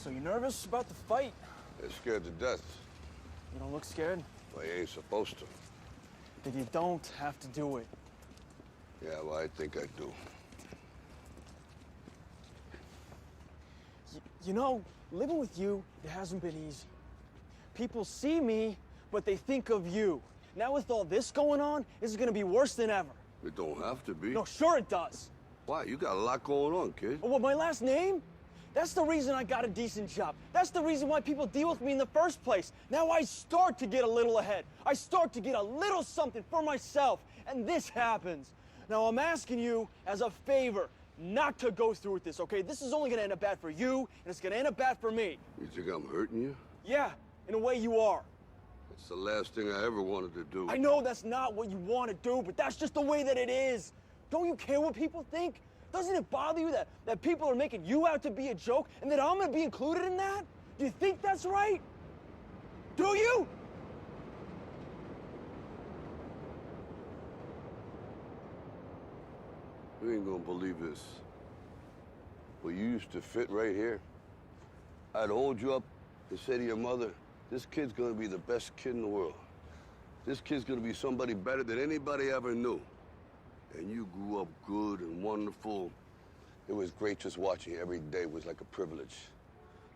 So you nervous about the fight? They're scared to death. You don't look scared? Well, you ain't supposed to. Then you don't have to do it. Yeah, well, I think I do. You know, living with you, it hasn't been easy. People see me, but they think of you. Now with all this going on, this is gonna be worse than ever. It don't have to be. No, sure it does. Why? You got a lot going on, kid. Oh, what, my last name? That's the reason I got a decent job. That's the reason why people deal with me in the first place. Now I start to get a little ahead. I start to get a little something for myself, and this happens. Now I'm asking you as a favor not to go through with this, okay? This is only gonna end up bad for you, and it's gonna end up bad for me. You think I'm hurting you? Yeah, in a way you are. That's the last thing I ever wanted to do. I know that's not what you want to do, but that's just the way that it is. Don't you care what people think? Doesn't it bother you that people are making you out to be a joke and that I'm gonna be included in that? Do you think that's right? Do you? You ain't gonna believe this. But you used to fit right here. I'd hold you up and say to your mother, this kid's gonna be the best kid in the world. This kid's gonna be somebody better than anybody ever knew. And you grew up good and wonderful. It was great just watching you every day. It was like a privilege.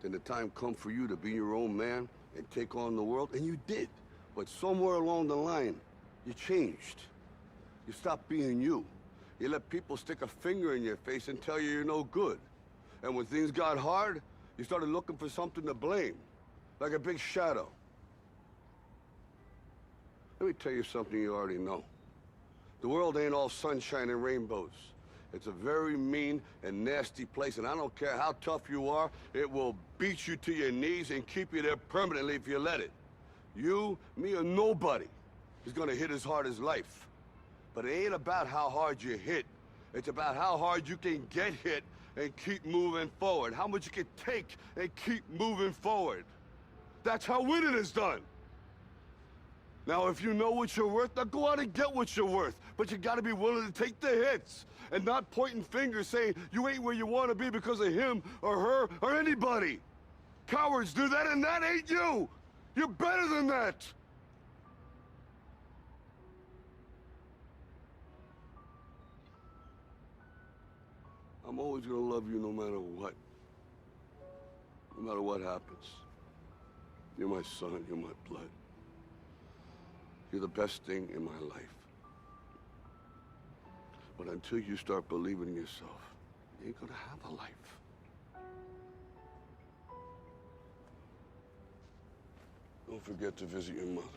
Then the time come for you to be your own man and take on the world, and you did. But somewhere along the line, you changed. You stopped being you. You let people stick a finger in your face and tell you you're no good. And when things got hard, you started looking for something to blame, like a big shadow. Let me tell you something you already know. The world ain't all sunshine and rainbows. It's a very mean and nasty place, and I don't care how tough you are, it will beat you to your knees and keep you there permanently if you let it. You, me, or nobody is gonna hit as hard as life. But it ain't about how hard you hit. It's about how hard you can get hit and keep moving forward. How much you can take and keep moving forward. That's how winning is done. Now, if you know what you're worth, now go out and get what you're worth. But you gotta be willing to take the hits and not pointing fingers saying you ain't where you wanna be because of him or her or anybody. Cowards do that, and that ain't you. You're better than that. I'm always gonna love you no matter what. No matter what happens. You're my son, you're my blood. You're the best thing in my life. But until you start believing in yourself, you ain't gonna have a life. Don't forget to visit your mother.